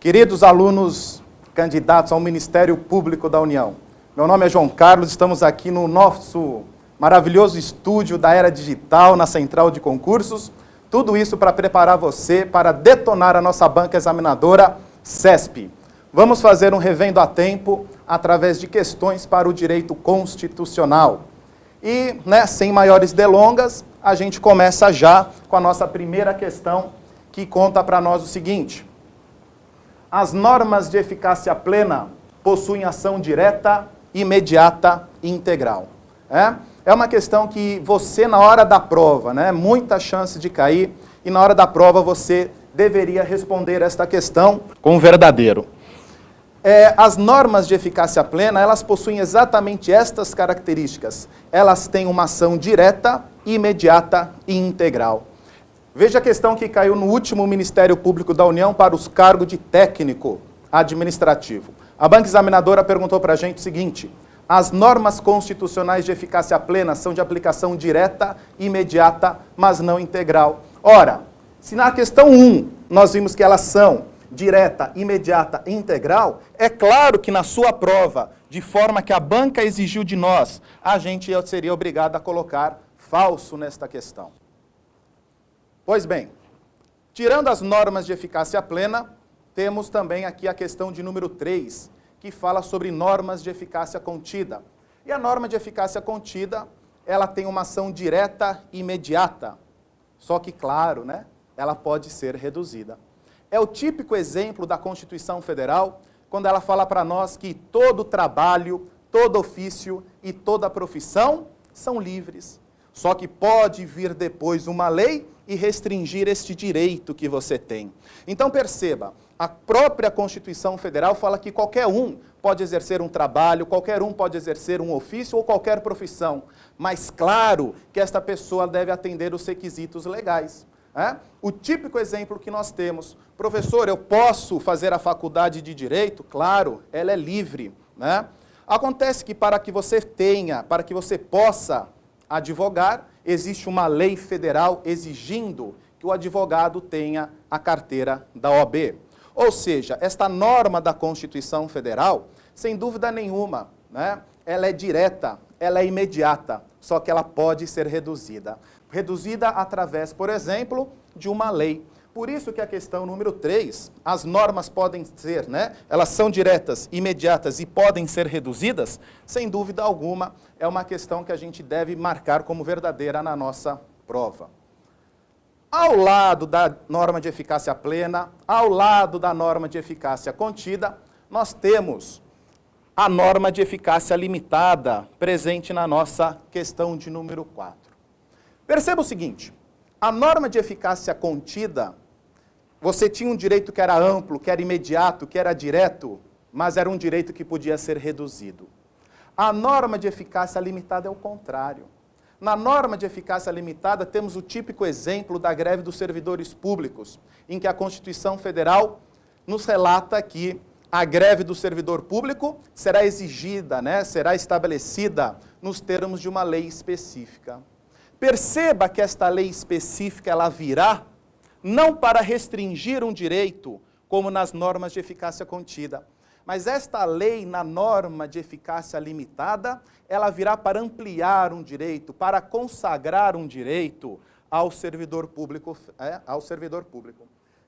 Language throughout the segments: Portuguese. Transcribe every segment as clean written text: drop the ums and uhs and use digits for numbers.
Queridos alunos candidatos ao Ministério Público da União, meu nome é João Carlos, estamos aqui no nosso maravilhoso estúdio da Era Digital, na Central de Concursos, tudo isso para preparar você para detonar a nossa banca examinadora CESP. Vamos fazer um revendo a tempo através de questões para o direito constitucional. E, sem maiores delongas, a gente começa já com a nossa primeira questão, que conta para nós o seguinte: as normas de eficácia plena possuem ação direta, imediata e integral. É uma questão que você, na hora da prova, muita chance de cair, e na hora da prova você deveria responder esta questão com verdadeiro. As normas de eficácia plena, elas possuem exatamente estas características. Elas têm uma ação direta, imediata e integral. Veja a questão que caiu no último Ministério Público da União para os cargos de técnico administrativo. A banca examinadora perguntou para a gente o seguinte: as normas constitucionais de eficácia plena são de aplicação direta, imediata, mas não integral. Ora, se na questão 1 nós vimos que elas são direta, imediata e integral, é claro que na sua prova, de forma que a banca exigiu de nós, a gente seria obrigado a colocar falso nesta questão. Pois bem, tirando as normas de eficácia plena, temos também aqui a questão de número 3, que fala sobre normas de eficácia contida. E a norma de eficácia contida, ela tem uma ação direta e imediata. Só que, claro, ela pode ser reduzida. É o típico exemplo da Constituição Federal, quando ela fala para nós que todo trabalho, todo ofício e toda profissão são livres. Só que pode vir depois uma lei e restringir este direito que você tem. Então perceba, a própria Constituição Federal fala que qualquer um pode exercer um trabalho, qualquer um pode exercer um ofício ou qualquer profissão. Mas claro que esta pessoa deve atender os requisitos legais. O típico exemplo que nós temos: professor, eu posso fazer a faculdade de Direito? Claro, ela é livre. Acontece que para que você possa advogar, existe uma lei federal exigindo que o advogado tenha a carteira da OAB. Ou seja, esta norma da Constituição Federal, sem dúvida nenhuma, ela é direta, ela é imediata, só que ela pode ser reduzida. Reduzida através, por exemplo, de uma lei. Por isso que a questão número 3, as normas podem ser, elas são diretas, imediatas e podem ser reduzidas, sem dúvida alguma, é uma questão que a gente deve marcar como verdadeira na nossa prova. Ao lado da norma de eficácia plena, ao lado da norma de eficácia contida, nós temos a norma de eficácia limitada, presente na nossa questão de número 4. Perceba o seguinte: a norma de eficácia contida, você tinha um direito que era amplo, que era imediato, que era direto, mas era um direito que podia ser reduzido. A norma de eficácia limitada é o contrário. Na norma de eficácia limitada, temos o típico exemplo da greve dos servidores públicos, em que a Constituição Federal nos relata que a greve do servidor público será exigida, será estabelecida nos termos de uma lei específica. Perceba que esta lei específica ela virá não para restringir um direito, como nas normas de eficácia contida, mas esta lei, na norma de eficácia limitada, ela virá para ampliar um direito, para consagrar um direito ao servidor público.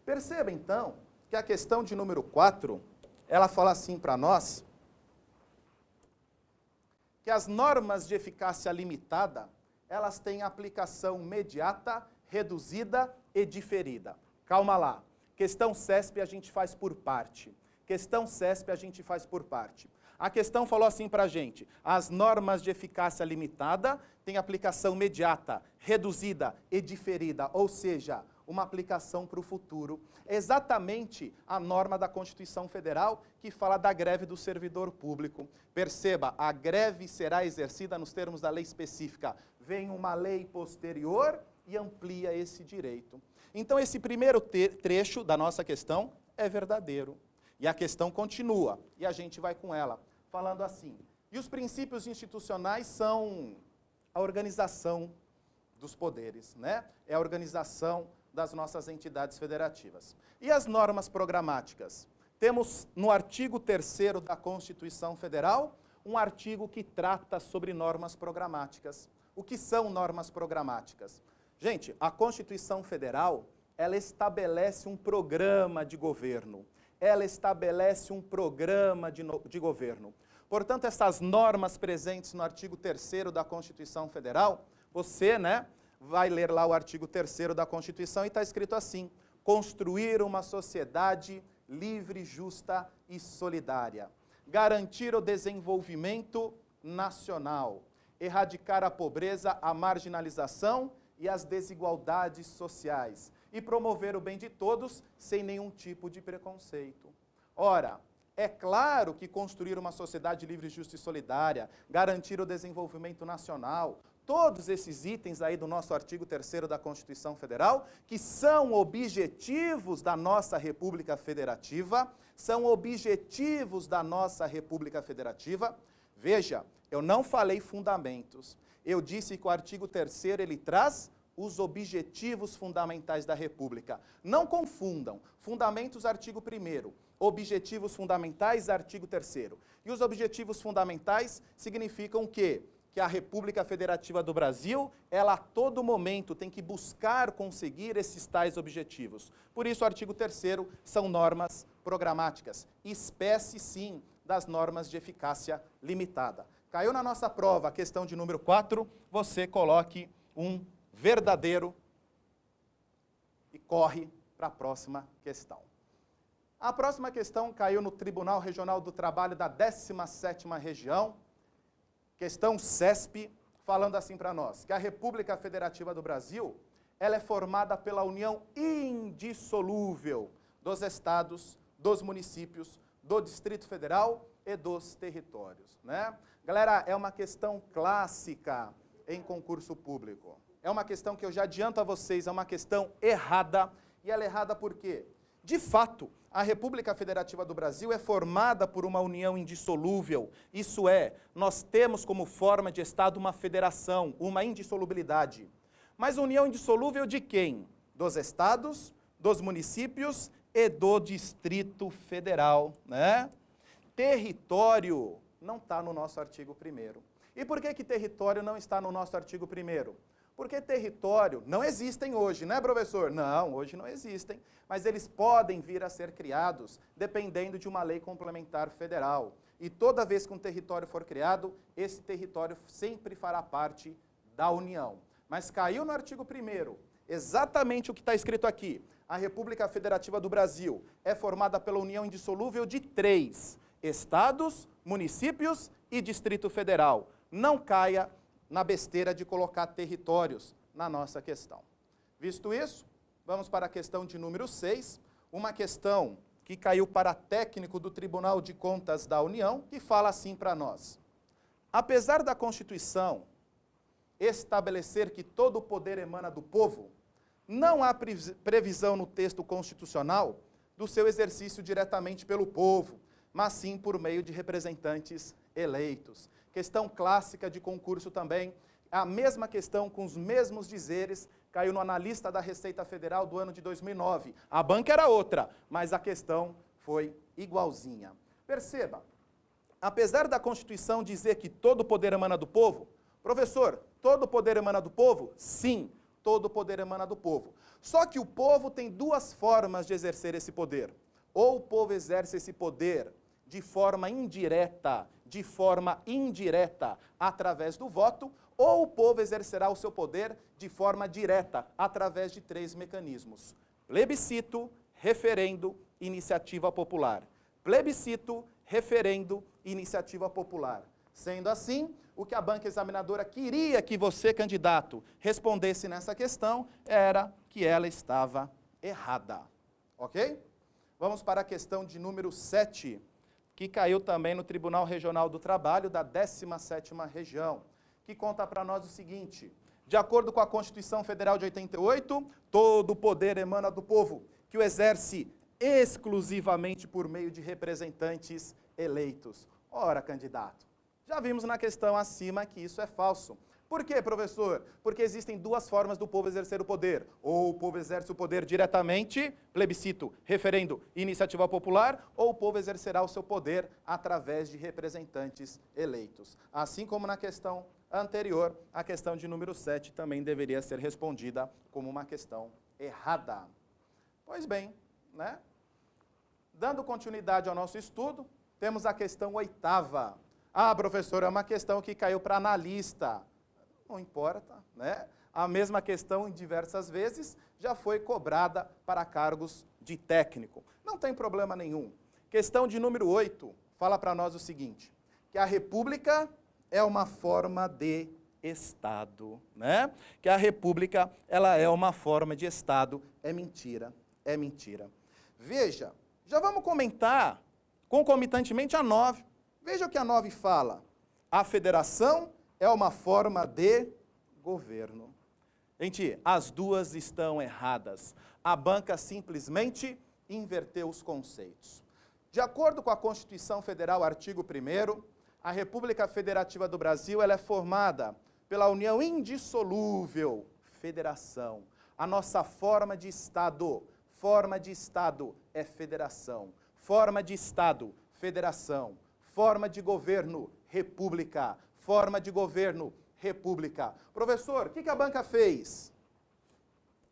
Perceba, então, que a questão de número 4, ela fala assim para nós, que as normas de eficácia limitada, elas têm aplicação imediata, reduzida e diferida. Calma lá. Questão CESP a gente faz por parte. Questão CESP a gente faz por parte. A questão falou assim para a gente: as normas de eficácia limitada têm aplicação imediata, reduzida e diferida, ou seja, uma aplicação para o futuro. É exatamente a norma da Constituição Federal que fala da greve do servidor público. Perceba, a greve será exercida nos termos da lei específica. Vem uma lei posterior e amplia esse direito. Então, esse primeiro trecho da nossa questão é verdadeiro. E a questão continua, e a gente vai com ela, falando assim: e os princípios institucionais são a organização dos poderes, É a organização das nossas entidades federativas. E as normas programáticas? temos no artigo 3º da Constituição Federal, um artigo que trata sobre normas programáticas. O que são normas programáticas? Gente, a Constituição Federal, ela estabelece um programa de governo. Ela estabelece um programa de governo. Portanto, essas normas presentes no artigo 3º da Constituição Federal, você, vai ler lá o artigo 3º da Constituição e está escrito assim: construir uma sociedade livre, justa e solidária, garantir o desenvolvimento nacional, erradicar a pobreza, a marginalização e as desigualdades sociais e promover o bem de todos sem nenhum tipo de preconceito. Ora, é claro que construir uma sociedade livre, justa e solidária, garantir o desenvolvimento nacional, todos esses itens aí do nosso artigo 3º da Constituição Federal, que são objetivos da nossa República Federativa, Veja, eu não falei fundamentos, eu disse que o artigo 3º ele traz os objetivos fundamentais da República. Não confundam, fundamentos, artigo 1º, objetivos fundamentais, artigo 3º. E os objetivos fundamentais significam o quê? Que a República Federativa do Brasil, ela a todo momento tem que buscar conseguir esses tais objetivos. Por isso, o artigo 3º são normas programáticas, espécie, sim, das normas de eficácia limitada. Caiu na nossa prova a questão de número 4, você coloque um verdadeiro e corre para a próxima questão. A próxima questão caiu no Tribunal Regional do Trabalho da 17ª Região, questão CESP, falando assim para nós, que a República Federativa do Brasil, ela é formada pela união indissolúvel dos estados, dos municípios, do Distrito Federal e dos territórios, Galera, é uma questão clássica em concurso público. É uma questão que eu já adianto a vocês, é uma questão errada. E ela é errada por quê? De fato, a República Federativa do Brasil é formada por uma união indissolúvel. Isso é, nós temos como forma de Estado uma federação, uma indissolubilidade. Mas união indissolúvel de quem? Dos estados, dos municípios e do Distrito Federal, Território não está no nosso artigo 1º. E por que território não está no nosso artigo 1º? Porque território não existem hoje, professor? Não, hoje não existem, mas eles podem vir a ser criados dependendo de uma lei complementar federal. E toda vez que um território for criado, esse território sempre fará parte da União. Mas caiu no artigo 1º, exatamente o que está escrito aqui. A República Federativa do Brasil é formada pela união indissolúvel de 3 estados, municípios e Distrito Federal. Não caia na besteira de colocar territórios na nossa questão. Visto isso, vamos para a questão de número 6, uma questão que caiu para técnico do Tribunal de Contas da União, que fala assim para nós: apesar da Constituição estabelecer que todo o poder emana do povo, não há previsão no texto constitucional do seu exercício diretamente pelo povo, mas sim por meio de representantes eleitos. Questão clássica de concurso também, a mesma questão com os mesmos dizeres, caiu no analista da Receita Federal do ano de 2009. A banca era outra, mas a questão foi igualzinha. Perceba, apesar da Constituição dizer que todo o poder emana do povo, professor, todo o poder emana do povo? Sim, todo o poder emana do povo. Só que o povo tem 2 formas de exercer esse poder. Ou o povo exerce esse poder de forma indireta, através do voto, ou o povo exercerá o seu poder de forma direta, através de 3 mecanismos: plebiscito, referendo, iniciativa popular. Plebiscito, referendo, iniciativa popular. Sendo assim, o que a banca examinadora queria que você, candidato, respondesse nessa questão era que ela estava errada. Ok? Vamos para a questão de número 7, que caiu também no Tribunal Regional do Trabalho da 17ª Região, que conta para nós o seguinte: de acordo com a Constituição Federal de 88, todo o poder emana do povo, que o exerce exclusivamente por meio de representantes eleitos. Ora, candidato, já vimos na questão acima que isso é falso. Por quê, professor? Porque existem duas formas do povo exercer o poder. Ou o povo exerce o poder diretamente, plebiscito, referendo, iniciativa popular, ou o povo exercerá o seu poder através de representantes eleitos. Assim como na questão anterior, a questão de número 7 também deveria ser respondida como uma questão errada. Pois bem, né? Dando continuidade ao nosso estudo, temos a questão 8ª. Ah, professor, é uma questão que caiu para analista. Não importa, né? A mesma questão, diversas vezes, já foi cobrada para cargos de técnico. Não tem problema nenhum. Questão de número 8 fala para nós o seguinte, que a república é uma forma de Estado, né? Que a república, ela é uma forma de Estado. É mentira, é mentira. Veja, já vamos comentar concomitantemente a 9. Veja o que a 9 fala. A federação é uma forma de governo. Gente, as duas estão erradas. A banca simplesmente inverteu os conceitos. De acordo com a Constituição Federal, artigo 1º, a República Federativa do Brasil ela é formada pela união indissolúvel, federação. A nossa forma de Estado é federação. Forma de Estado, federação. Forma de governo, república. Forma de governo, república. Professor, o que a banca fez?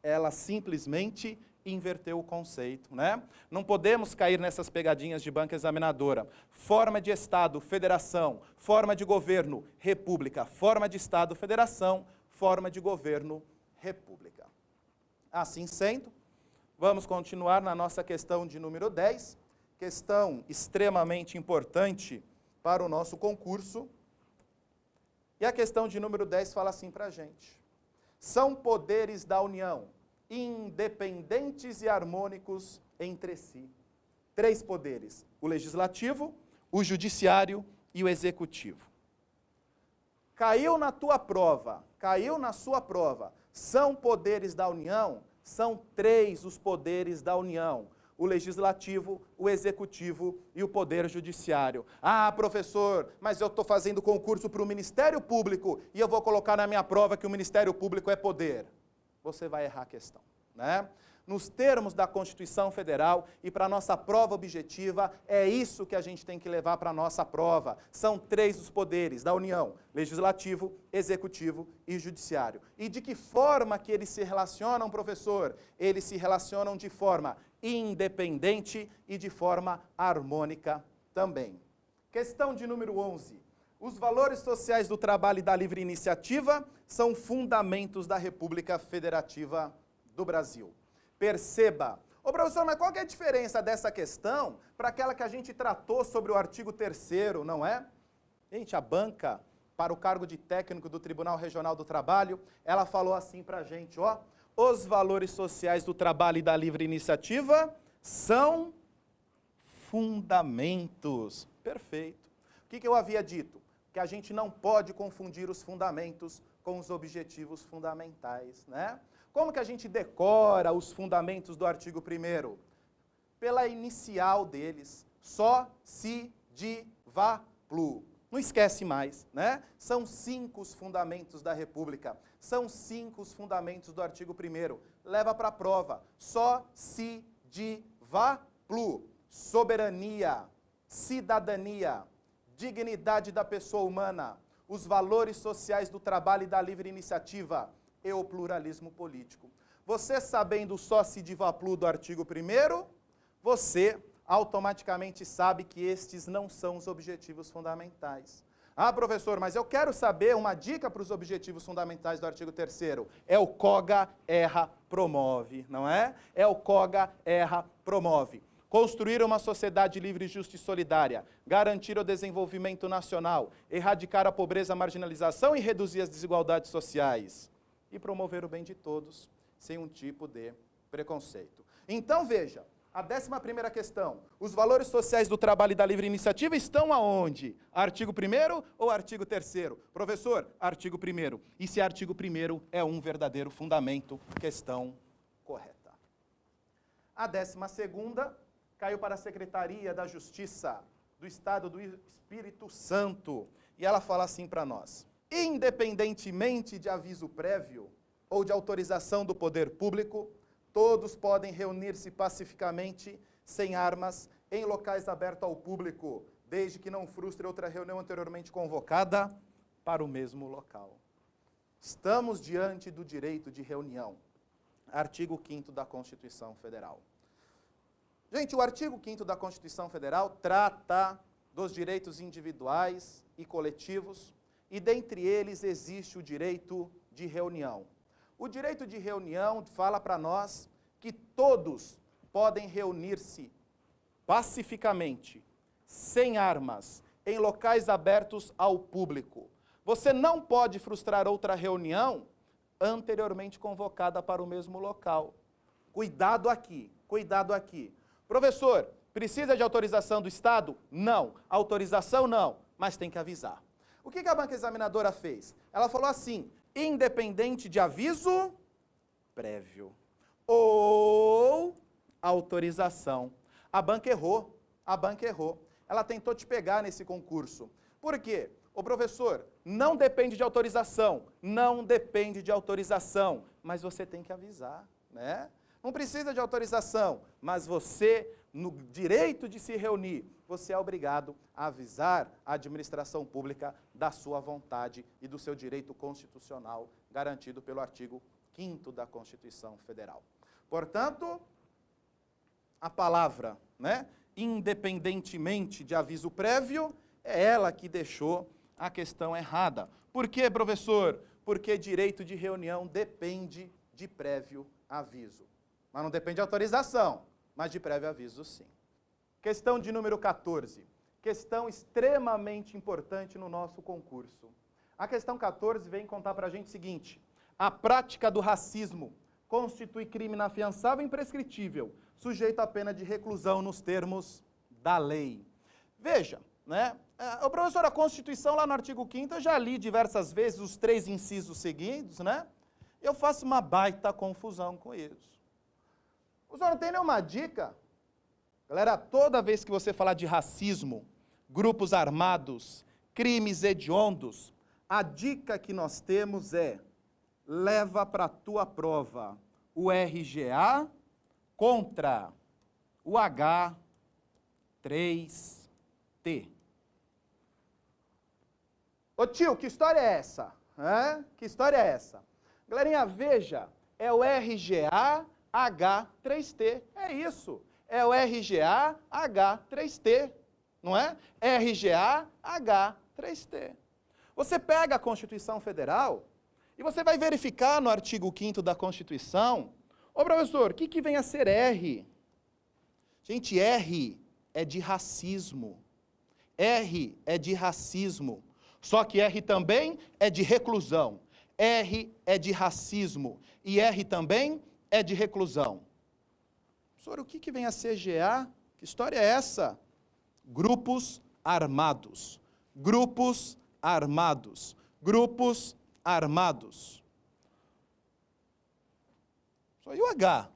Ela simplesmente inverteu o conceito, né? Não podemos cair nessas pegadinhas de banca examinadora. Forma de Estado, federação. Forma de governo, república. Forma de Estado, federação. Forma de governo, república. Assim sendo, vamos continuar na nossa questão de número 10, questão extremamente importante para o nosso concurso. E a questão de número 10 fala assim para a gente. São poderes da União, independentes e harmônicos entre si. 3 poderes, o legislativo, o judiciário e o executivo. Caiu na tua prova, caiu na sua prova. São poderes da União? São 3 os poderes da União. O legislativo, o executivo e o poder judiciário. Ah, professor, mas eu estou fazendo concurso para o Ministério Público e eu vou colocar na minha prova que o Ministério Público é poder. Você vai errar a questão, né? Nos termos da Constituição Federal e para a nossa prova objetiva, é isso que a gente tem que levar para a nossa prova. São 3 os poderes da União, legislativo, executivo e judiciário. E de que forma que eles se relacionam, professor? Eles se relacionam de forma independente e de forma harmônica também. Questão de número 11. Os valores sociais do trabalho e da livre iniciativa são fundamentos da República Federativa do Brasil. Perceba. Ô professor, mas qual que é a diferença dessa questão para aquela que a gente tratou sobre o artigo 3º, não é? Gente, a banca, para o cargo de técnico do Tribunal Regional do Trabalho, ela falou assim para a gente, ó. Os valores sociais do trabalho e da livre iniciativa são fundamentos. Perfeito. O que eu havia dito? Que a gente não pode confundir os fundamentos com os objetivos fundamentais, né? Como que a gente decora os fundamentos do artigo 1º? Pela inicial deles, só, si, di, va, plu. Não esquece mais, né? São 5 os fundamentos da República, são 5 os fundamentos do artigo 1º. Leva para a prova, só, si, di, va, plu. Soberania, cidadania, dignidade da pessoa humana, os valores sociais do trabalho e da livre iniciativa e o pluralismo político. Você sabendo só se di va plu do artigo 1º, você automaticamente sabe que estes não são os objetivos fundamentais. Ah, professor, mas eu quero saber uma dica para os objetivos fundamentais do artigo 3º. É o COGA, erra, promove, não é? É o COGA, erra, promove. Construir uma sociedade livre, justa e solidária, garantir o desenvolvimento nacional, erradicar a pobreza, a marginalização e reduzir as desigualdades sociais. E promover o bem de todos, sem um tipo de preconceito. Então, veja, a 11ª questão. Os valores sociais do trabalho e da livre iniciativa estão aonde? Artigo 1º ou artigo 3º? Professor, artigo 1º. E se artigo 1º é um verdadeiro fundamento, questão correta. A 12ª caiu para a Secretaria da Justiça do Estado do Espírito Santo. E ela fala assim para nós. independentemente de aviso prévio ou de autorização do poder público, todos podem reunir-se pacificamente, sem armas, em locais abertos ao público, desde que não frustre outra reunião anteriormente convocada para o mesmo local. Estamos diante do direito de reunião. Artigo 5º da Constituição Federal. Gente, o artigo 5º da Constituição Federal trata dos direitos individuais e coletivos, e dentre eles existe o direito de reunião. O direito de reunião fala para nós que todos podem reunir-se pacificamente, sem armas, em locais abertos ao público. Você não pode frustrar outra reunião anteriormente convocada para o mesmo local. Cuidado aqui, cuidado aqui. Professor, precisa de autorização do Estado? Não. Autorização não, mas tem que avisar. O que a banca examinadora fez? Ela falou assim, independente de aviso prévio ou autorização. A banca errou, a banca errou. Ela tentou te pegar nesse concurso. Por quê? Ô professor, não depende de autorização, não depende de autorização, mas você tem que avisar, né? Não precisa de autorização, mas você, no direito de se reunir, você é obrigado a avisar a administração pública da sua vontade e do seu direito constitucional garantido pelo artigo 5º da Constituição Federal. Portanto, a palavra, né, independentemente de aviso prévio, é ela que deixou a questão errada. Por quê, professor? Porque direito de reunião depende de prévio aviso. Mas não depende de autorização, mas de prévio aviso sim. Questão de número 14. Questão extremamente importante no nosso concurso. A questão 14 vem contar para a gente o seguinte: a prática do racismo constitui crime inafiançável e imprescritível, sujeito à pena de reclusão nos termos da lei. Veja, né? O professor, a Constituição lá no artigo 5º, eu já li diversas vezes os 3 incisos seguidos, né? Eu faço uma baita confusão com isso. O senhor não tem nenhuma dica? Galera, toda vez que você falar de racismo, grupos armados, crimes hediondos, a dica que nós temos é: leva para a tua prova o RGA contra o H3T. Ô tio, que história é essa? Que história é essa? Galerinha, veja, é o RGA H3T, é isso, é o RGA H3T, não é? RGA H3T. Você pega a Constituição Federal e você vai verificar no artigo 5º da Constituição, ô professor, o que vem a ser R? Gente, R é de racismo, R é de racismo, só que R também é de reclusão, R é de racismo e R também é de reclusão. Professor, o que vem a ser GA? Que história é essa? Grupos armados. Grupos armados. Grupos armados. Só e o H?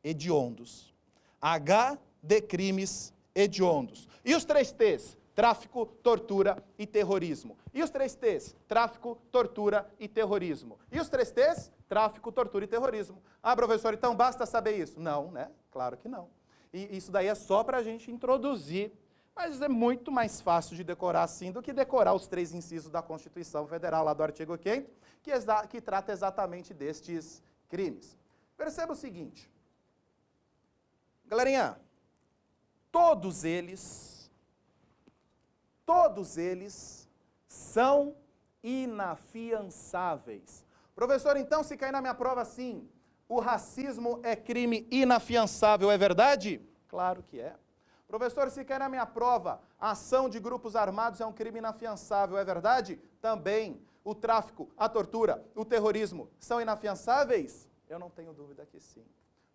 Hediondos. H de crimes hediondos. E os 3 T's? Tráfico, tortura e terrorismo. E os 3 T's? Tráfico, tortura e terrorismo. E os 3 T's? Tráfico, tortura e terrorismo. Ah, professor, então basta saber isso? Não, né? Claro que não. E isso daí é só para a gente introduzir. Mas é muito mais fácil de decorar assim do que decorar os 3 incisos da Constituição Federal, lá do artigo 5º, que trata exatamente destes crimes. Perceba o seguinte. Galerinha, todos eles são inafiançáveis. Professor, então, se cair na minha prova assim, o racismo é crime inafiançável, é verdade? Claro que é. Professor, se cair na minha prova, a ação de grupos armados é um crime inafiançável, é verdade? Também. O tráfico, a tortura, o terrorismo são inafiançáveis? Eu não tenho dúvida que sim.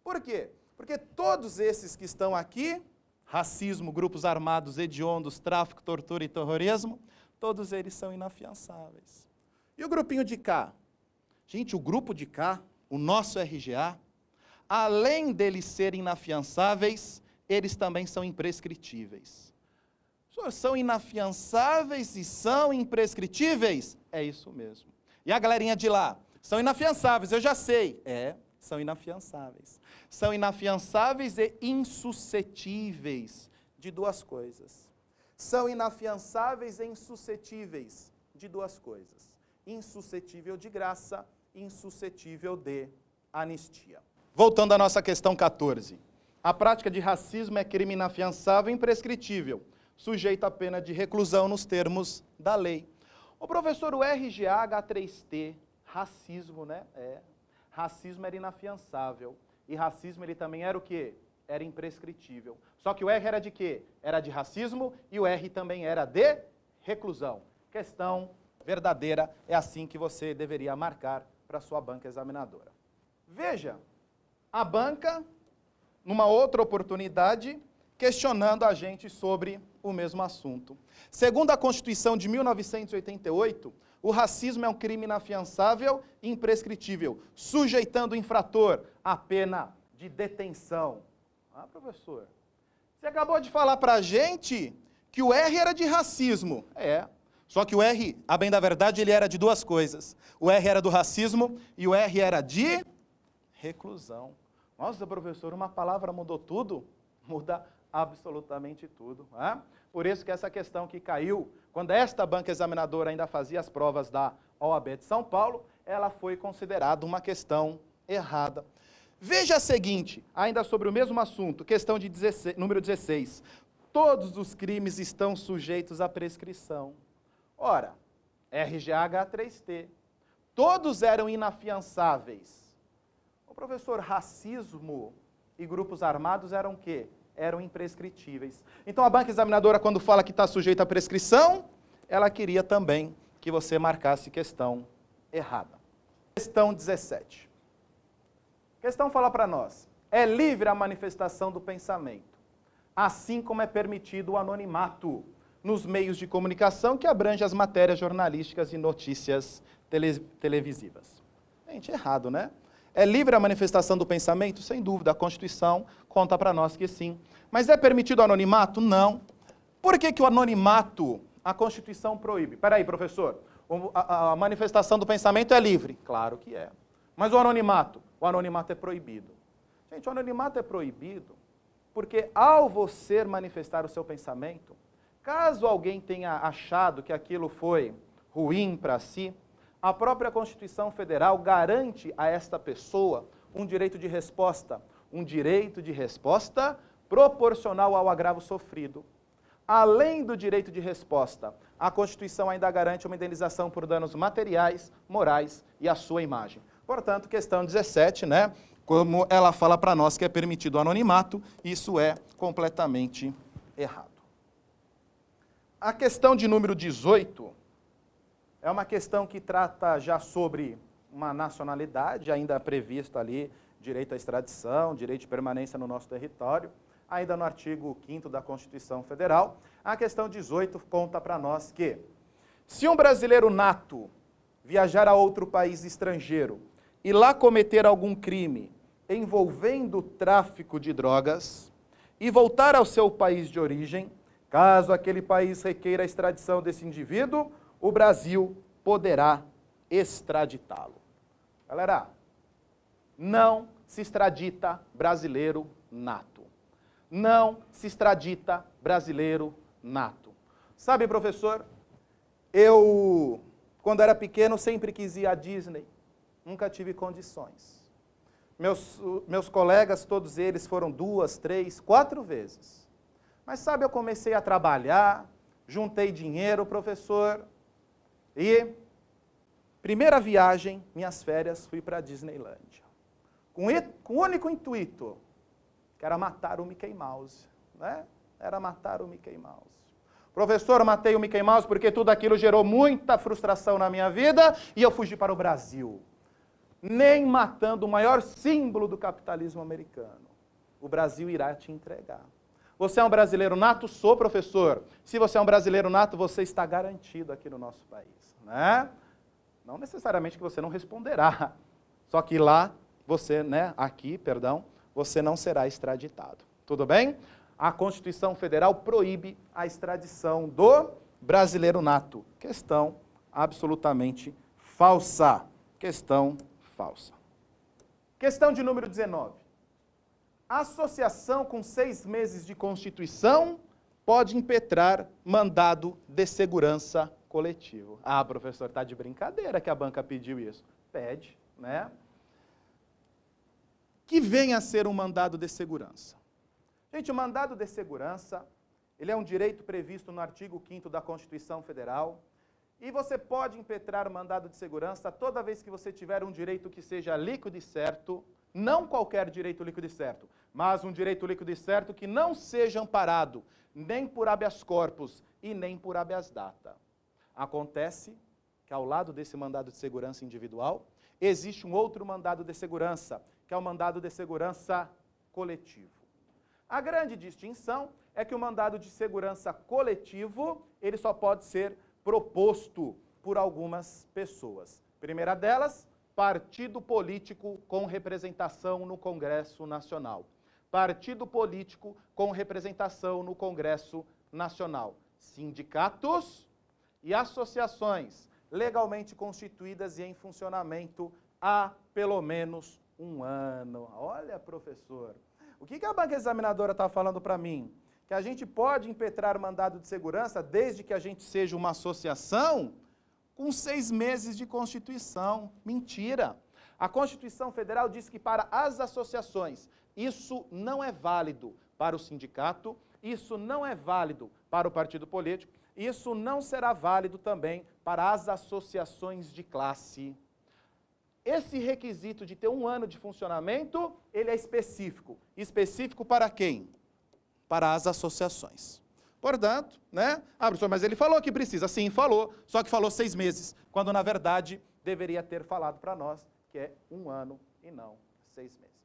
Por quê? Porque todos esses que estão aqui, racismo, grupos armados, hediondos, tráfico, tortura e terrorismo, todos eles são inafiançáveis. E o grupinho de cá? Gente, o grupo de cá, o nosso RGA, além deles serem inafiançáveis, eles também são imprescritíveis. São inafiançáveis e são imprescritíveis? É isso mesmo. E a galerinha de lá? São inafiançáveis, eu já sei. São inafiançáveis. São inafiançáveis e insuscetíveis de duas coisas. São inafiançáveis e insuscetíveis de duas coisas. Insuscetível de graça, insuscetível de anistia. Voltando à nossa questão 14. A prática de racismo é crime inafiançável e imprescritível, sujeito à pena de reclusão nos termos da lei. O professor, o RGH3T, racismo, né? Racismo era inafiançável. E racismo ele também era o quê? Era imprescritível. Só que o R era de quê? Era de racismo e o R também era de reclusão. Questão verdadeira, é assim que você deveria marcar para a sua banca examinadora. Veja, a banca, numa outra oportunidade, questionando a gente sobre o mesmo assunto. Segundo a Constituição de 1988, o racismo é um crime inafiançável e imprescritível, sujeitando o infrator à pena de detenção. Ah, professor, você acabou de falar para a gente que o R era de racismo. Só que o R, a bem da verdade, ele era de duas coisas. O R era do racismo e o R era de reclusão. Nossa, professor, uma palavra mudou tudo? Muda absolutamente tudo. Por isso que essa questão que caiu, quando esta banca examinadora ainda fazia as provas da OAB de São Paulo, ela foi considerada uma questão errada. Veja a seguinte, ainda sobre o mesmo assunto, questão de número 16. Todos os crimes estão sujeitos à prescrição. Ora, RGH3T, todos eram inafiançáveis. O professor, racismo e grupos armados eram o quê? Eram imprescritíveis. Então a banca examinadora, quando fala que está sujeita à prescrição, ela queria também que você marcasse questão errada. Questão 17. A questão fala para nós, é livre a manifestação do pensamento, assim como é permitido o anonimato nos meios de comunicação que abrange as matérias jornalísticas e notícias televisivas. Gente, errado, né? É livre a manifestação do pensamento? Sem dúvida, a Constituição conta para nós que sim. Mas é permitido o anonimato? Não. Por que o anonimato a Constituição proíbe? Peraí, professor, a manifestação do pensamento é livre? Claro que é. Mas o anonimato? O anonimato é proibido. Gente, o anonimato é proibido porque ao você manifestar o seu pensamento, caso alguém tenha achado que aquilo foi ruim para si, a própria Constituição Federal garante a esta pessoa um direito de resposta proporcional ao agravo sofrido. Além do direito de resposta, a Constituição ainda garante uma indenização por danos materiais, morais e à sua imagem. Portanto, questão 17, né? Como ela fala para nós que é permitido o anonimato, isso é completamente errado. A questão de número 18 é uma questão que trata já sobre uma nacionalidade, ainda previsto ali, direito à extradição, direito de permanência no nosso território, ainda no artigo 5º da Constituição Federal. A questão 18 conta para nós que, se um brasileiro nato viajar a outro país estrangeiro e lá cometer algum crime envolvendo tráfico de drogas e voltar ao seu país de origem, caso aquele país requeira a extradição desse indivíduo, o Brasil poderá extraditá-lo. Galera, não se extradita brasileiro nato. Não se extradita brasileiro nato. Sabe, professor, eu, quando era pequeno, sempre quis ir à Disney. Nunca tive condições. Meus colegas, todos eles foram 2, 3, 4 vezes. Mas sabe, eu comecei a trabalhar, juntei dinheiro, professor, e primeira viagem, minhas férias, fui para a Disneylândia. Com o único intuito, que era matar o Mickey Mouse, né? Era matar o Mickey Mouse. Professor, eu matei o Mickey Mouse porque tudo aquilo gerou muita frustração na minha vida e eu fugi para o Brasil. Nem matando o maior símbolo do capitalismo americano, o Brasil irá te entregar. Você é um brasileiro nato? Sou, professor. Se você é um brasileiro nato, você está garantido aqui no nosso país, né? Não necessariamente que você não responderá, só que lá você, né, aqui, perdão, você não será extraditado. Tudo bem? A Constituição Federal proíbe a extradição do brasileiro nato. Questão absolutamente falsa. Questão falsa. Questão de número 19. Associação com 6 meses de Constituição pode impetrar mandado de segurança coletivo. Ah, professor, está de brincadeira que a banca pediu isso. Pede, né? Que venha a ser um mandado de segurança. Gente, o mandado de segurança, ele é um direito previsto no artigo 5º da Constituição Federal, e você pode impetrar o mandado de segurança toda vez que você tiver um direito que seja líquido e certo, não qualquer direito líquido e certo, mas um direito líquido e certo que não seja amparado nem por habeas corpus e nem por habeas data. Acontece que ao lado desse mandado de segurança individual, existe um outro mandado de segurança, que é o mandado de segurança coletivo. A grande distinção é que o mandado de segurança coletivo, ele só pode ser proposto por algumas pessoas. Primeira delas, partido político com representação no Congresso Nacional. Partido político com representação no Congresso Nacional. Sindicatos e associações legalmente constituídas e em funcionamento há pelo menos 1 ano. Olha, professor, o que a banca examinadora está falando para mim? Que a gente pode impetrar mandado de segurança desde que a gente seja uma associação com 6 meses de Constituição. Mentira! A Constituição Federal diz que para as associações isso não é válido para o sindicato, isso não é válido para o partido político, isso não será válido também para as associações de classe. Esse requisito de ter 1 ano de funcionamento, ele é específico. Específico para quem? Para as associações. Portanto, né? Ah, professor, mas ele falou que precisa. Sim, falou, só que falou 6 meses, quando na verdade deveria ter falado para nós que é 1 ano e não 6 meses.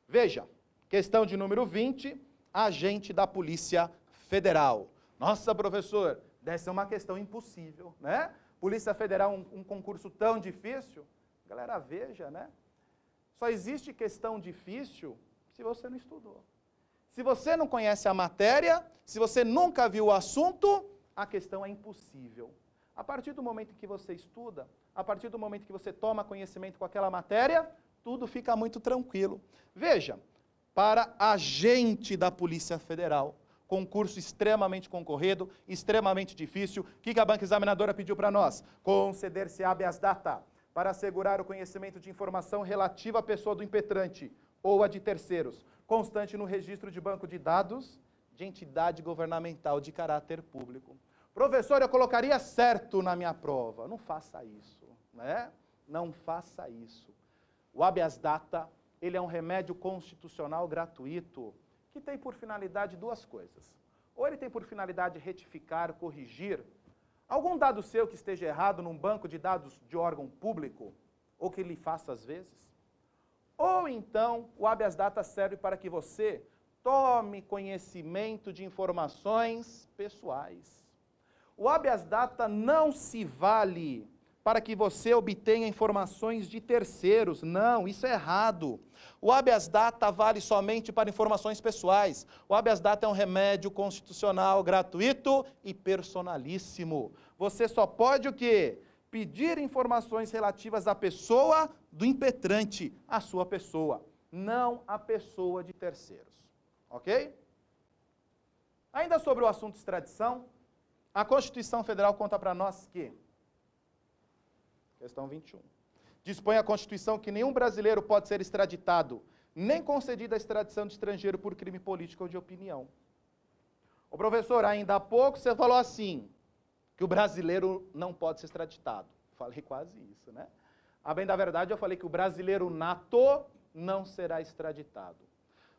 Veja, questão de número 20, agente da Polícia Federal. Nossa, professor, deve ser uma questão impossível, né? Polícia Federal, um concurso tão difícil? Galera, veja, né? Só existe questão difícil se você não estudou. Se você não conhece a matéria, se você nunca viu o assunto, a questão é impossível. A partir do momento que você estuda, a partir do momento que você toma conhecimento com aquela matéria, tudo fica muito tranquilo. Veja, para agente da Polícia Federal, concurso extremamente concorrido, extremamente difícil, o que a banca examinadora pediu para nós? Conceder-se habeas data, para assegurar o conhecimento de informação relativa à pessoa do impetrante ou a de terceiros, constante no registro de banco de dados de entidade governamental de caráter público. Professor, eu colocaria certo na minha prova. Não faça isso, né? Não faça isso. O habeas data, ele é um remédio constitucional gratuito que tem por finalidade 2 coisas. Ou ele tem por finalidade retificar, corrigir algum dado seu que esteja errado num banco de dados de órgão público, ou que ele faça às vezes. Ou então, o habeas data serve para que você tome conhecimento de informações pessoais. O habeas data não se vale para que você obtenha informações de terceiros. Não, isso é errado. O habeas data vale somente para informações pessoais. O habeas data é um remédio constitucional gratuito e personalíssimo. Você só pode o quê? Pedir informações relativas à pessoa do impetrante, à sua pessoa, não à pessoa de terceiros. Ok? Ainda sobre o assunto extradição, a Constituição Federal conta para nós que, questão 21, dispõe a Constituição que nenhum brasileiro pode ser extraditado, nem concedida a extradição de estrangeiro por crime político ou de opinião. Ô professor, ainda há pouco você falou assim, que o brasileiro não pode ser extraditado. Falei quase isso, né? A bem da verdade, eu falei que o brasileiro nato não será extraditado.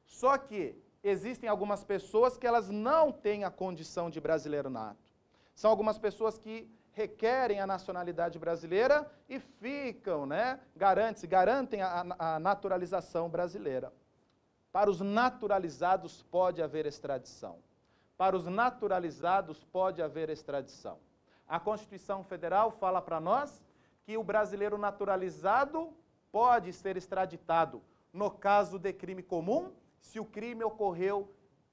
Só que existem algumas pessoas que elas não têm a condição de brasileiro nato. São algumas pessoas que requerem a nacionalidade brasileira e ficam, né? Garantem a naturalização brasileira. Para os naturalizados pode haver extradição. Para os naturalizados pode haver extradição. A Constituição Federal fala para nós que o brasileiro naturalizado pode ser extraditado no caso de crime comum, se o crime ocorreu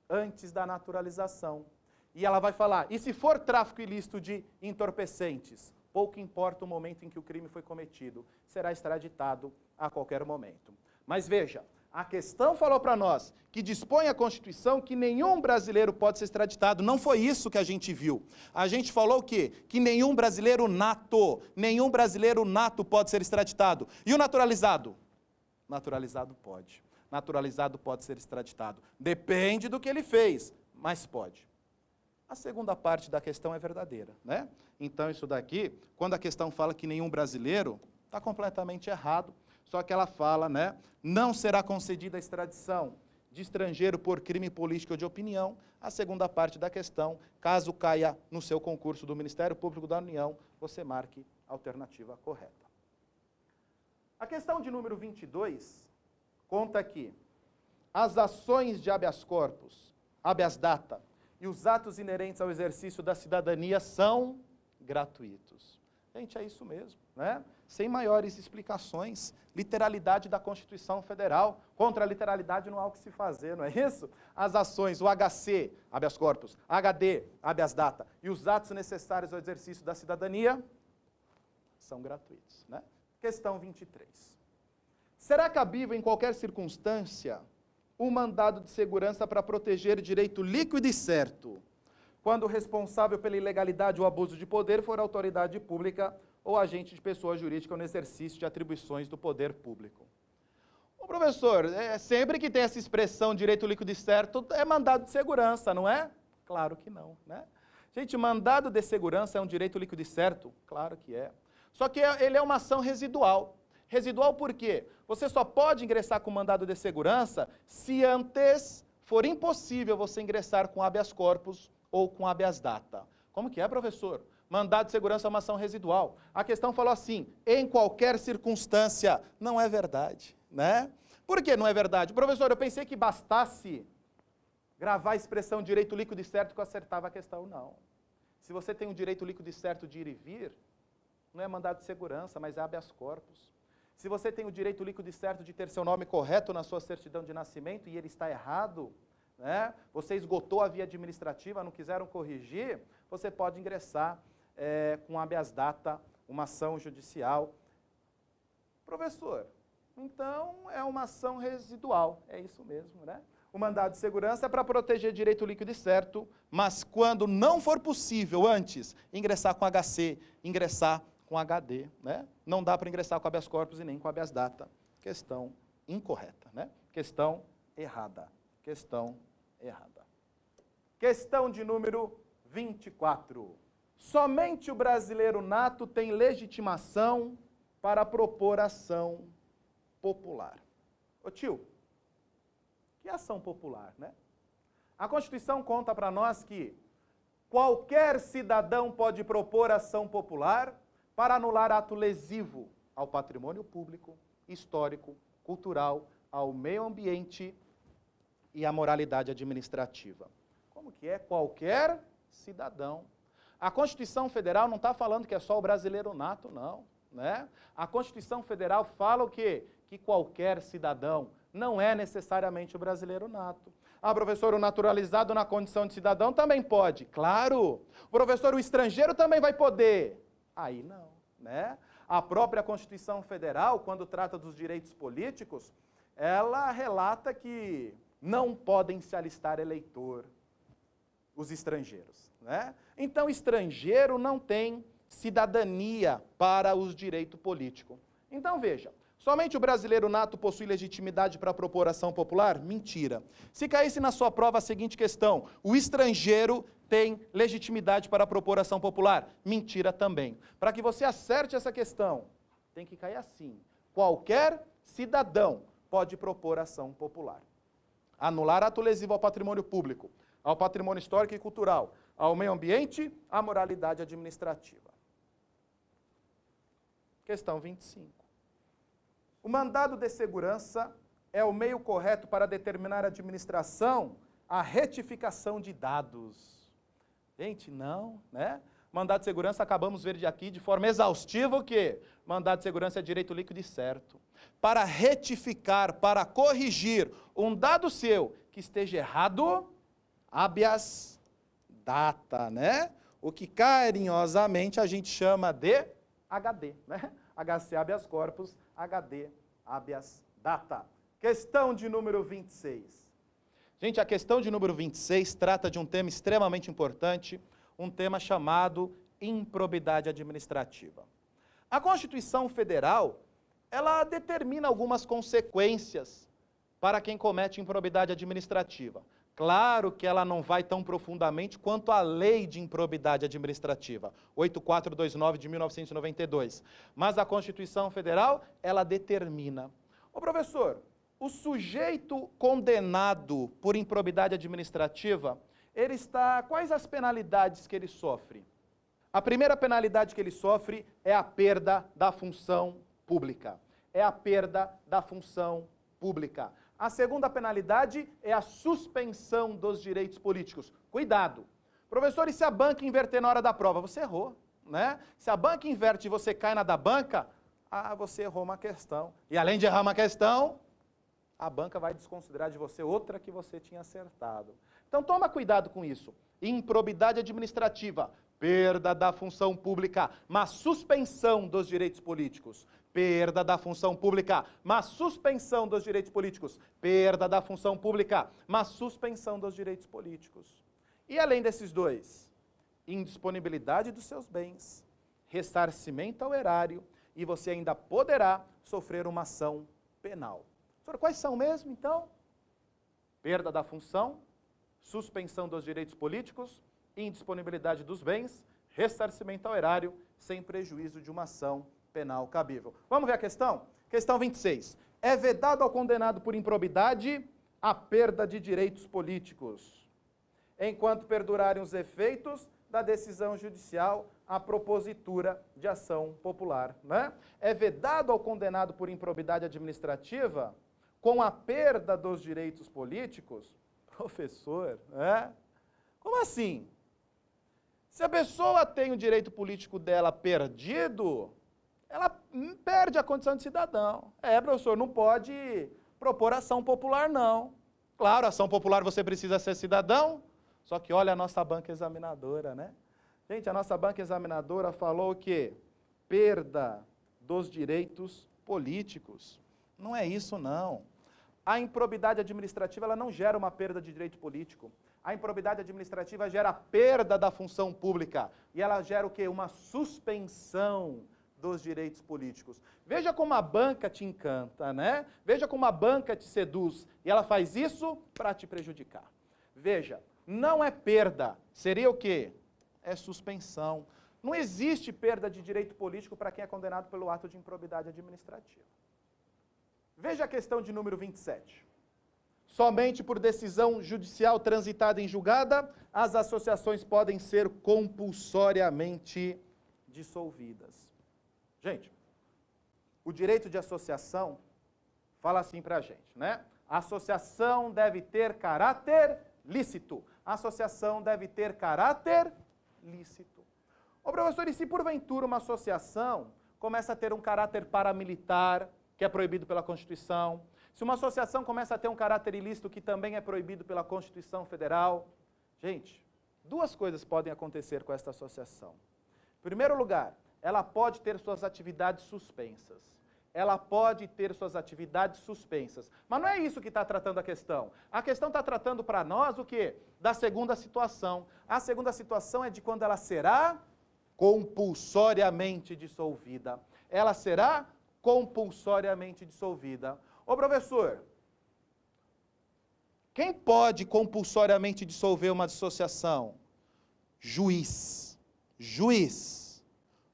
antes da naturalização. E ela vai falar, e se for tráfico ilícito de entorpecentes, pouco importa o momento em que o crime foi cometido, será extraditado a qualquer momento. Mas veja, a questão falou para nós que dispõe a Constituição que nenhum brasileiro pode ser extraditado. Não foi isso que a gente viu. A gente falou o quê? Que nenhum brasileiro nato pode ser extraditado. E o naturalizado? Naturalizado pode. Naturalizado pode ser extraditado. Depende do que ele fez, mas pode. A segunda parte da questão é verdadeira, né? Então isso daqui, quando a questão fala que nenhum brasileiro, está completamente errado. Só que ela fala, né? Não será concedida a extradição de estrangeiro por crime político ou de opinião. A segunda parte da questão, caso caia no seu concurso do Ministério Público da União, você marque a alternativa correta. A questão de número 22 conta que as ações de habeas corpus, habeas data e os atos inerentes ao exercício da cidadania são gratuitos. Gente, é isso mesmo, né? Sem maiores explicações, literalidade da Constituição Federal, contra a literalidade não há o que se fazer, não é isso? As ações, o HC, habeas corpus, HD, habeas data, e os atos necessários ao exercício da cidadania são gratuitos, né? Questão 23. Será cabível em qualquer circunstância um mandado de segurança para proteger direito líquido e certo, quando o responsável pela ilegalidade ou abuso de poder for autoridade pública ou agente de pessoa jurídica no exercício de atribuições do poder público? Ô professor, sempre que tem essa expressão direito líquido e certo, é mandado de segurança, não é? Claro que não, né? Gente, mandado de segurança é um direito líquido e certo? Claro que é. Só que ele é uma ação residual. Residual por quê? Você só pode ingressar com mandado de segurança se antes for impossível você ingressar com habeas corpus ou com habeas data. Como que é, professor? Mandado de segurança é uma ação residual. A questão falou assim, em qualquer circunstância. Não é verdade, né? Por que não é verdade? Professor, eu pensei que bastasse gravar a expressão direito líquido e certo que eu acertava a questão. Não. Se você tem um direito líquido e certo de ir e vir, não é mandado de segurança, mas é habeas corpus. Se você tem o direito líquido e certo de ter seu nome correto na sua certidão de nascimento e ele está errado, né? Você esgotou a via administrativa, não quiseram corrigir, você pode ingressar com habeas data, uma ação judicial. Professor, então é uma ação residual, é isso mesmo, né? O mandado de segurança é para proteger direito líquido e certo, mas quando não for possível antes ingressar com HC, ingressar com HD, né? Não dá para ingressar com habeas corpus e nem com habeas data. Questão incorreta, né? Questão errada. Questão errada. Questão de número 24. Somente o brasileiro nato tem legitimação para propor ação popular. Ô tio, que ação popular, né? A Constituição conta para nós que qualquer cidadão pode propor ação popular para anular ato lesivo ao patrimônio público, histórico, cultural, ao meio ambiente e à moralidade administrativa. Como que é? Qualquer cidadão. A Constituição Federal não está falando que é só o brasileiro nato, não, né? A Constituição Federal fala o quê? Que qualquer cidadão, não é necessariamente o brasileiro nato. Ah, professor, o naturalizado na condição de cidadão também pode. Claro! Professor, o estrangeiro também vai poder. Aí não, né? A própria Constituição Federal, quando trata dos direitos políticos, ela relata que não podem se alistar eleitor os estrangeiros, né? Então, estrangeiro não tem cidadania para os direitos políticos. Então, veja, somente o brasileiro nato possui legitimidade para propor ação popular? Mentira. Se caísse na sua prova a seguinte questão, o estrangeiro tem legitimidade para propor ação popular? Mentira também. Para que você acerte essa questão, tem que cair assim. Qualquer cidadão pode propor ação popular. Anular ato lesivo ao patrimônio público, ao patrimônio histórico e cultural, ao meio ambiente, à moralidade administrativa. Questão 25. O mandado de segurança é o meio correto para determinar à administração a retificação de dados. Gente, não, né? Mandado de segurança, acabamos de ver aqui de forma exaustiva o quê? Mandado de segurança é direito líquido e certo. Para retificar, para corrigir um dado seu que esteja errado, habeas data, né? O que carinhosamente a gente chama de HD, né? HC habeas corpus, HD habeas data. Questão de número 26. Gente, a questão de número 26 trata de um tema extremamente importante, um tema chamado improbidade administrativa. A Constituição Federal, ela determina algumas consequências para quem comete improbidade administrativa. Claro que ela não vai tão profundamente quanto a Lei de Improbidade Administrativa, 8429 de 1992. Mas a Constituição Federal, ela determina. Ô professor, o sujeito condenado por improbidade administrativa, quais as penalidades que ele sofre? A primeira penalidade que ele sofre é a perda da função pública. É a perda da função pública. A segunda penalidade é a suspensão dos direitos políticos. Cuidado! Professor, e se a banca inverter na hora da prova? Você errou, né? Se a banca inverte e você cai na da banca, você errou uma questão. E além de errar uma questão, a banca vai desconsiderar de você outra que você tinha acertado. Então toma cuidado com isso. Improbidade administrativa, perda da função pública, mas suspensão dos direitos políticos. Perda da função pública, mas suspensão dos direitos políticos. Perda da função pública, mas suspensão dos direitos políticos. E além desses dois, indisponibilidade dos seus bens, ressarcimento ao erário, e você ainda poderá sofrer uma ação penal. Professor, quais são mesmo, então? Perda da função, suspensão dos direitos políticos, indisponibilidade dos bens, ressarcimento ao erário, sem prejuízo de uma ação penal cabível. Vamos ver a questão? Questão 26. É vedado ao condenado por improbidade a perda de direitos políticos, enquanto perdurarem os efeitos da decisão judicial à propositura de ação popular, né? É vedado ao condenado por improbidade administrativa com a perda dos direitos políticos? Professor, né? Como assim? Se a pessoa tem o direito político dela perdido, ela perde a condição de cidadão. Professor, não pode propor ação popular, não. Claro, ação popular você precisa ser cidadão, só que olha a nossa banca examinadora, né? Gente, a nossa banca examinadora falou o quê? Perda dos direitos políticos. Não é isso, não. A improbidade administrativa, ela não gera uma perda de direito político. A improbidade administrativa gera a perda da função pública. E ela gera o quê? Uma suspensão dos direitos políticos. Veja como a banca te encanta, né? Veja como a banca te seduz. E ela faz isso para te prejudicar. Veja, não é perda. Seria o quê? É suspensão. Não existe perda de direito político para quem é condenado pelo ato de improbidade administrativa. Veja a questão de número 27. Somente por decisão judicial transitada em julgada, as associações podem ser compulsoriamente dissolvidas. Gente, o direito de associação fala assim pra gente, né? A associação deve ter caráter lícito. A associação deve ter caráter lícito. Ô professor, e se porventura uma associação começa a ter um caráter paramilitar, que é proibido pela Constituição, se uma associação começa a ter um caráter ilícito, que também é proibido pela Constituição Federal, gente, duas coisas podem acontecer com esta associação. Em primeiro lugar, ela pode ter suas atividades suspensas. Ela pode ter suas atividades suspensas. Mas não é isso que está tratando a questão. A questão está tratando para nós o quê? Da segunda situação. A segunda situação é de quando ela será compulsoriamente dissolvida. Ela será compulsoriamente dissolvida. Ô professor, quem pode compulsoriamente dissolver uma associação? Juiz. Juiz.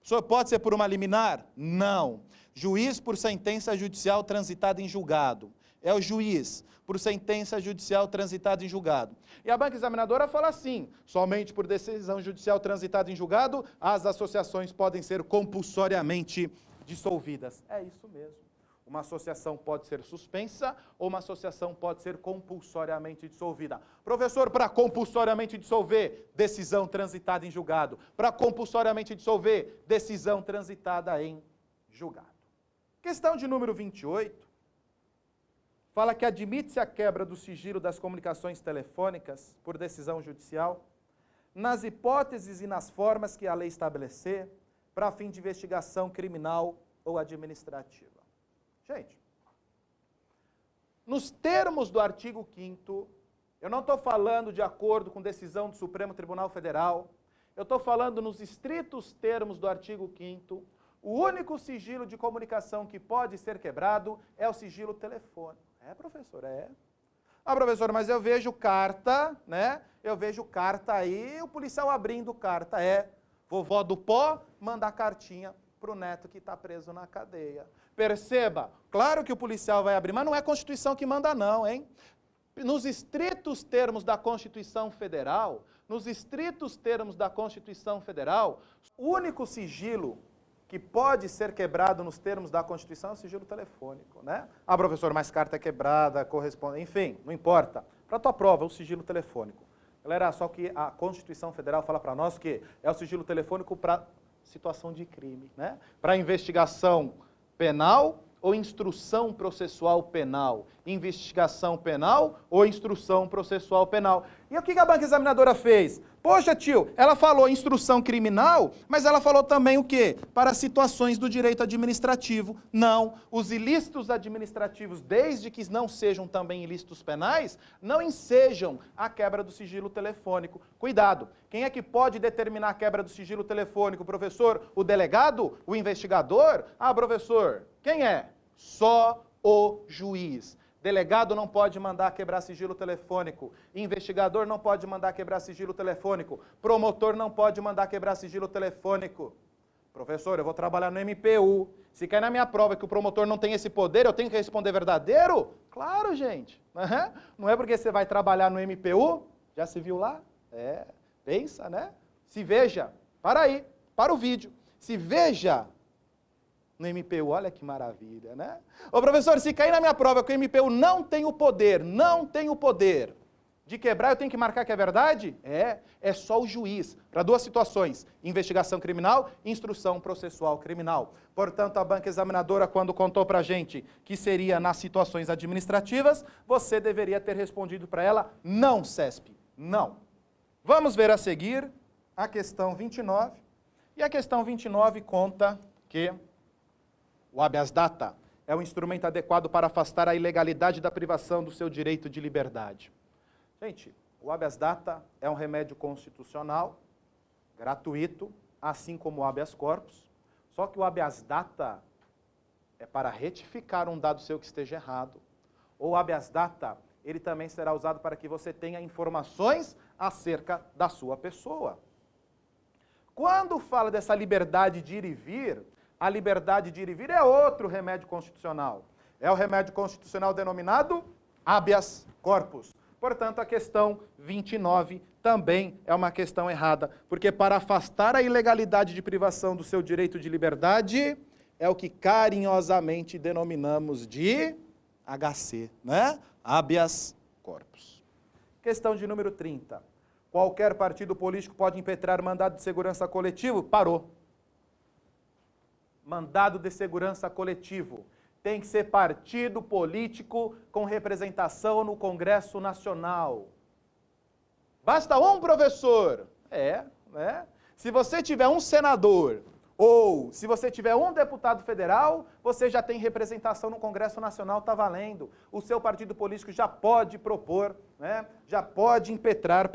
O senhor pode ser por uma liminar? Não. Juiz por sentença judicial transitada em julgado. É o juiz por sentença judicial transitada em julgado. E a banca examinadora fala assim, somente por decisão judicial transitada em julgado, as associações podem ser compulsoriamente dissolvidas. É isso mesmo. Uma associação pode ser suspensa ou uma associação pode ser compulsoriamente dissolvida. Professor, para compulsoriamente dissolver, decisão transitada em julgado. Para compulsoriamente dissolver, decisão transitada em julgado. Questão de número 28. fala que admite-se a quebra do sigilo das comunicações telefônicas por decisão judicial, nas hipóteses e nas formas que a lei estabelecer, para fim de investigação criminal ou administrativa. Gente, nos termos do artigo 5º, eu não estou falando de acordo com decisão do Supremo Tribunal Federal, eu estou falando nos estritos termos do artigo 5º, o único sigilo de comunicação que pode ser quebrado é o sigilo telefônico. É, professor, é. Ah, professor, mas eu vejo carta, né? Eu vejo carta aí, o policial abrindo carta. É, vovó do pó manda cartinha para o neto que está preso na cadeia. Perceba, claro que o policial vai abrir, mas não é a Constituição que manda não, hein? Nos estritos termos da Constituição Federal, o único sigilo que pode ser quebrado nos termos da Constituição é o sigilo telefônico, né? Ah, professor, mas carta é quebrada, corresponde... Enfim, não importa. Para a tua prova, é o sigilo telefônico. Galera, só que a Constituição Federal fala para nós que é o sigilo telefônico para situação de crime, né? Para investigação penal ou instrução processual penal, investigação penal ou instrução processual penal. E o que a banca examinadora fez? Poxa, tio, ela falou instrução criminal, mas ela falou também o quê? Para situações do direito administrativo. Não, os ilícitos administrativos, desde que não sejam também ilícitos penais, não ensejam a quebra do sigilo telefônico. Cuidado, quem é que pode determinar a quebra do sigilo telefônico, professor? O delegado? O investigador? Ah, professor, quem é? Só o juiz. Delegado não pode mandar quebrar sigilo telefônico. Investigador não pode mandar quebrar sigilo telefônico. Promotor não pode mandar quebrar sigilo telefônico. Professor, eu vou trabalhar no MPU. Se cair na minha prova que o promotor não tem esse poder, eu tenho que responder verdadeiro? Claro, gente. Não é porque você vai trabalhar no MPU? Já se viu lá? É, pensa, né? Se veja. Para aí, para o vídeo. Se veja no MPU, olha que maravilha, né? Ô professor, se cair na minha prova que o MPU não tem o poder de quebrar, eu tenho que marcar que é verdade? É só o juiz, para duas situações, investigação criminal e instrução processual criminal. Portanto, a banca examinadora, quando contou pra gente que seria nas situações administrativas, você deveria ter respondido para ela, não, CESP, não. Vamos ver a seguir a questão 29, e a questão 29 conta que o habeas data é um instrumento adequado para afastar a ilegalidade da privação do seu direito de liberdade. Gente, o habeas data é um remédio constitucional, gratuito, assim como o habeas corpus, só que o habeas data é para retificar um dado seu que esteja errado. Ou o habeas data, ele também será usado para que você tenha informações acerca da sua pessoa. Quando fala dessa liberdade de ir e vir, a liberdade de ir e vir é outro remédio constitucional. É o remédio constitucional denominado habeas corpus. Portanto, a questão 29 também é uma questão errada, porque para afastar a ilegalidade de privação do seu direito de liberdade, é o que carinhosamente denominamos de HC, né? Habeas corpus. Questão de número 30. Qualquer partido político pode impetrar mandado de segurança coletivo? Parou. Mandado de segurança coletivo. Tem que ser partido político com representação no Congresso Nacional. Basta um professor. Né? Se você tiver um senador ou se você tiver um deputado federal, você já tem representação no Congresso Nacional, está valendo. O seu partido político já pode propor, né? Já pode impetrar,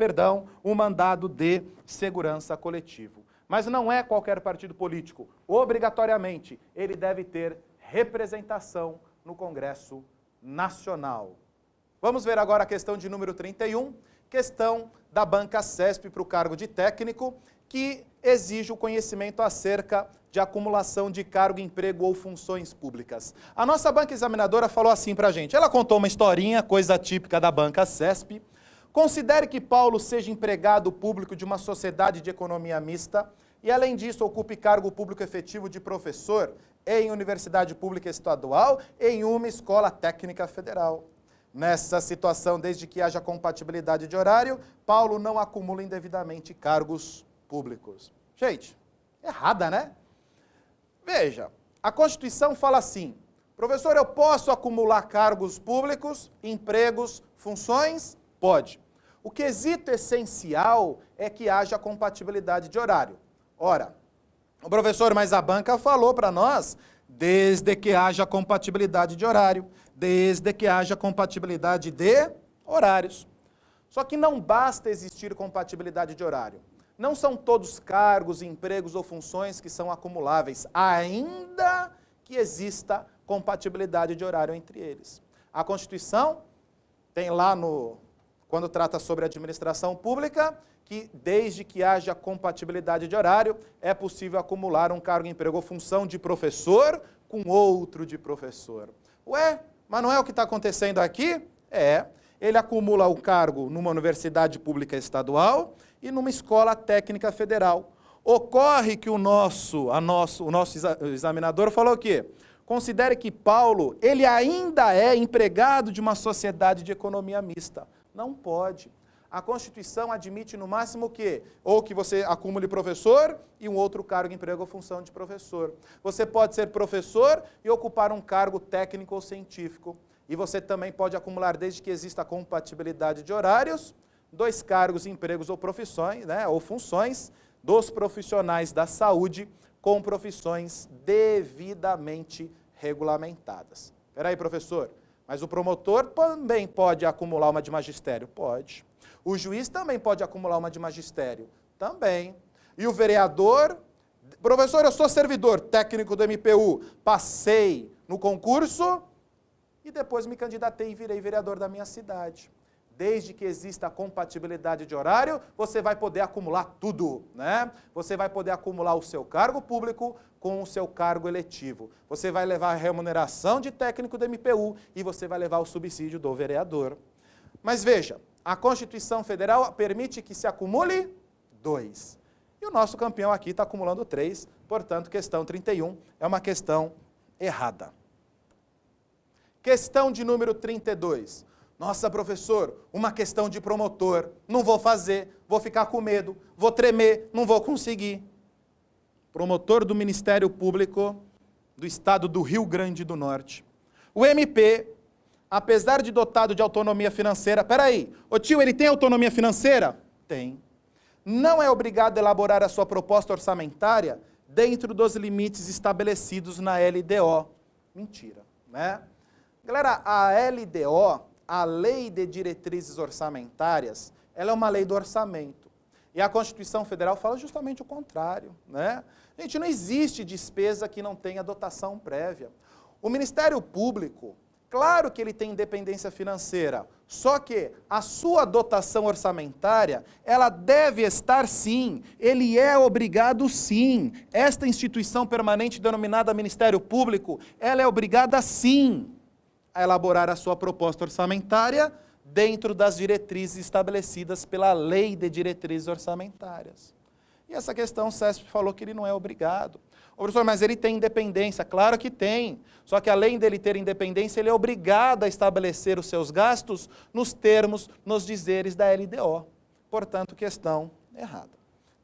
um mandado de segurança coletivo. Mas não é qualquer partido político. Obrigatoriamente, ele deve ter representação no Congresso Nacional. Vamos ver agora a questão de número 31, questão da banca CESP para o cargo de técnico, que exige o conhecimento acerca de acumulação de cargo, emprego ou funções públicas. A nossa banca examinadora falou assim para a gente, ela contou uma historinha, coisa típica da banca CESP. Considere que Paulo seja empregado público de uma sociedade de economia mista e, além disso, ocupe cargo público efetivo de professor em universidade pública estadual e em uma escola técnica federal. Nessa situação, desde que haja compatibilidade de horário, Paulo não acumula indevidamente cargos públicos. Gente, errada, né? Veja, a Constituição fala assim, Professor, eu posso acumular cargos públicos, empregos, funções? Pode. O quesito essencial é que haja compatibilidade de horário. Ora, o professor, mas a banca falou para nós, desde que haja compatibilidade de horário, desde que haja compatibilidade de horários. Só que não basta existir compatibilidade de horário. Não são todos cargos, empregos ou funções que são acumuláveis, ainda que exista compatibilidade de horário entre eles. A Constituição tem lá quando trata sobre administração pública, que desde que haja compatibilidade de horário, é possível acumular um cargo, emprego ou função de professor com outro de professor. Ué, mas não é o que está acontecendo aqui? É. Ele acumula o cargo numa universidade pública estadual e numa escola técnica federal. Ocorre que o nosso examinador falou o quê? Considere que Paulo, ele ainda é empregado de uma sociedade de economia mista. Não pode. A Constituição admite no máximo o quê? Ou que você acumule professor e um outro cargo, emprego ou função de professor. Você pode ser professor e ocupar um cargo técnico ou científico. E você também pode acumular, desde que exista compatibilidade de horários, 2 cargos, empregos ou profissões, ou funções dos profissionais da saúde com profissões devidamente regulamentadas. Espera aí, professor, mas o promotor também pode acumular uma de magistério? Pode. O juiz também pode acumular uma de magistério? Também. E o vereador? Professor, eu sou servidor técnico do MPU, passei no concurso e depois me candidatei e virei vereador da minha cidade. Desde que exista compatibilidade de horário, você vai poder acumular tudo, né? Você vai poder acumular o seu cargo público com o seu cargo eletivo. Você vai levar a remuneração de técnico do MPU e você vai levar o subsídio do vereador. Mas veja, a Constituição Federal permite que se acumule 2. E o nosso campeão aqui está acumulando 3, portanto, questão 31 é uma questão errada. Questão de número 32. Nossa, professor, uma questão de promotor, não vou fazer, vou ficar com medo, vou tremer, não vou conseguir. Promotor do Ministério Público do Estado do Rio Grande do Norte. O MP, apesar de dotado de autonomia financeira, peraí, ô tio, ele tem autonomia financeira? Tem. Não é obrigado a elaborar a sua proposta orçamentária dentro dos limites estabelecidos na LDO. Mentira, né? Galera, a LDO, a Lei de Diretrizes Orçamentárias, ela é uma lei do orçamento. E a Constituição Federal fala justamente o contrário, né? Gente, não existe despesa que não tenha dotação prévia. O Ministério Público, claro que ele tem independência financeira, só que a sua dotação orçamentária, ela deve estar sim, ele é obrigado sim. Esta instituição permanente denominada Ministério Público, ela é obrigada sim a elaborar a sua proposta orçamentária dentro das diretrizes estabelecidas pela Lei de Diretrizes Orçamentárias. E essa questão o CESP falou que ele não é obrigado. Ô, professor, mas ele tem independência? Claro que tem. Só que além dele ter independência, ele é obrigado a estabelecer os seus gastos nos termos, nos dizeres da LDO. Portanto, questão errada.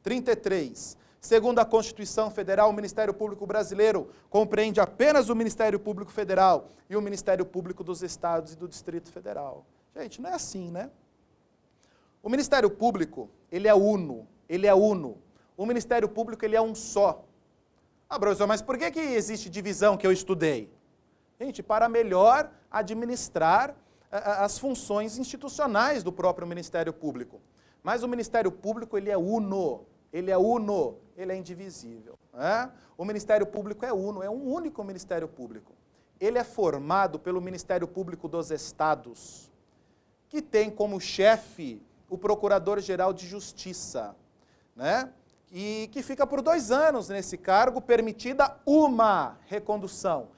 33. Segundo a Constituição Federal, o Ministério Público Brasileiro compreende apenas o Ministério Público Federal e o Ministério Público dos Estados e do Distrito Federal. Gente, não é assim, né? O Ministério Público, ele é uno, O Ministério Público, ele é um só. Ah, professor, mas por que existe divisão que eu estudei? Gente, para melhor administrar as funções institucionais do próprio Ministério Público. Mas o Ministério Público, ele é uno, ele é indivisível. Né? O Ministério Público é uno, é um único Ministério Público. Ele é formado pelo Ministério Público dos Estados, que tem como chefe o Procurador-Geral de Justiça, né? E que fica por 2 anos nesse cargo, permitida uma recondução.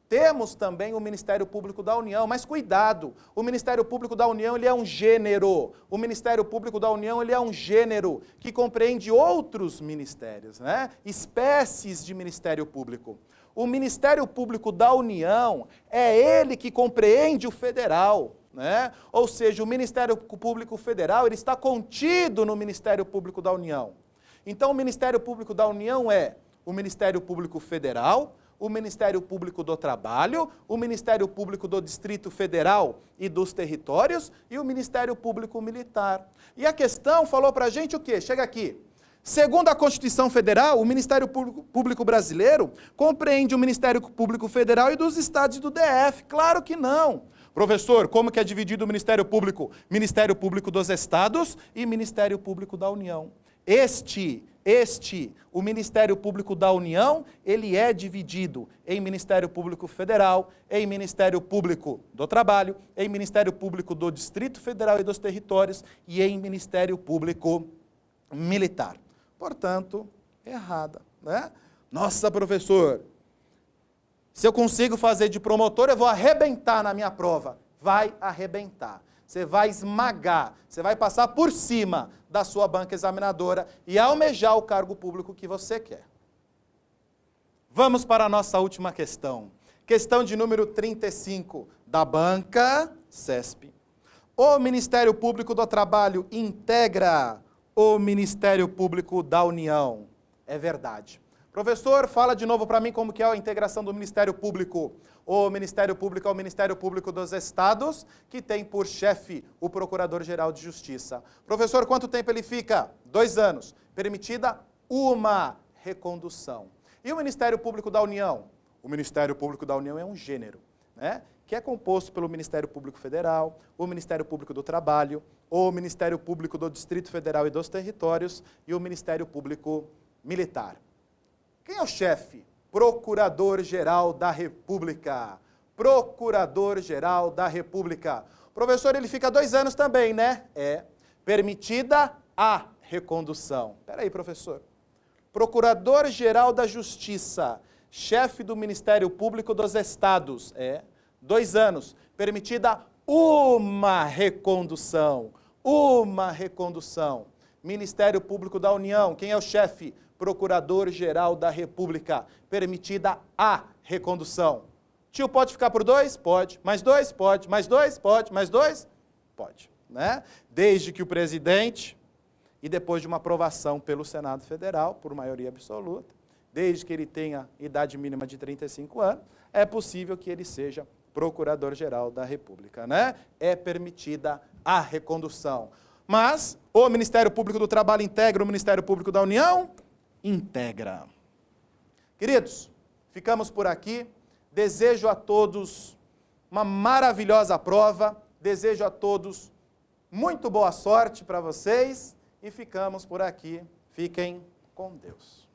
Temos também o Ministério Público da União, mas cuidado, o Ministério Público da União ele é um gênero. O Ministério Público da União ele é um gênero que compreende outros ministérios, né? Espécies de Ministério Público. O Ministério Público da União é ele que compreende o federal, né? Ou seja, o Ministério Público Federal ele está contido no Ministério Público da União. Então, o Ministério Público da União é o Ministério Público Federal, o Ministério Público do Trabalho, o Ministério Público do Distrito Federal e dos Territórios e o Ministério Público Militar. E a questão falou para a gente o quê? Chega aqui. Segundo a Constituição Federal, o Ministério Público Brasileiro compreende o Ministério Público Federal e dos estados e do DF. Claro que não. Professor, como que é dividido o Ministério Público? Ministério Público dos Estados e Ministério Público da União. O Ministério Público da União, ele é dividido em Ministério Público Federal, em Ministério Público do Trabalho, em Ministério Público do Distrito Federal e dos Territórios e em Ministério Público Militar. Portanto, errada, né? Nossa, professor, se eu consigo fazer de promotor, eu vou arrebentar na minha prova. Vai arrebentar. Você vai esmagar, você vai passar por cima da sua banca examinadora e almejar o cargo público que você quer. Vamos para a nossa última questão. Questão de número 35, da banca CESP. O Ministério Público do Trabalho integra o Ministério Público da União. É verdade. Professor, fala de novo para mim como que é a integração do Ministério Público. O Ministério Público é o Ministério Público dos Estados, que tem por chefe o Procurador-Geral de Justiça. Professor, quanto tempo ele fica? 2 anos. Permitida uma recondução. E o Ministério Público da União? O Ministério Público da União é um gênero, né? Que é composto pelo Ministério Público Federal, o Ministério Público do Trabalho, o Ministério Público do Distrito Federal e dos Territórios e o Ministério Público Militar. Quem é o chefe? Procurador-Geral da República. Procurador-Geral da República. Professor, ele fica 2 anos também, né? É. Permitida a recondução. Espera aí, professor. Procurador-Geral da Justiça, chefe do Ministério Público dos Estados. É. 2 anos. Permitida uma recondução. Uma recondução. Ministério Público da União, quem é o chefe? Procurador-Geral da República. Permitida a recondução. Tio, pode ficar por 2? Pode. Mais 2? Pode. Mais 2? Pode. Mais 2? Pode. Né? Desde que o presidente, e depois de uma aprovação pelo Senado Federal, por maioria absoluta, desde que ele tenha idade mínima de 35 anos, é possível que ele seja Procurador-Geral da República. Né? É permitida a recondução. Mas o Ministério Público do Trabalho integra o Ministério Público da União? Integra. Queridos, ficamos por aqui. Desejo a todos uma maravilhosa prova. Desejo a todos muito boa sorte para vocês. E ficamos por aqui. Fiquem com Deus.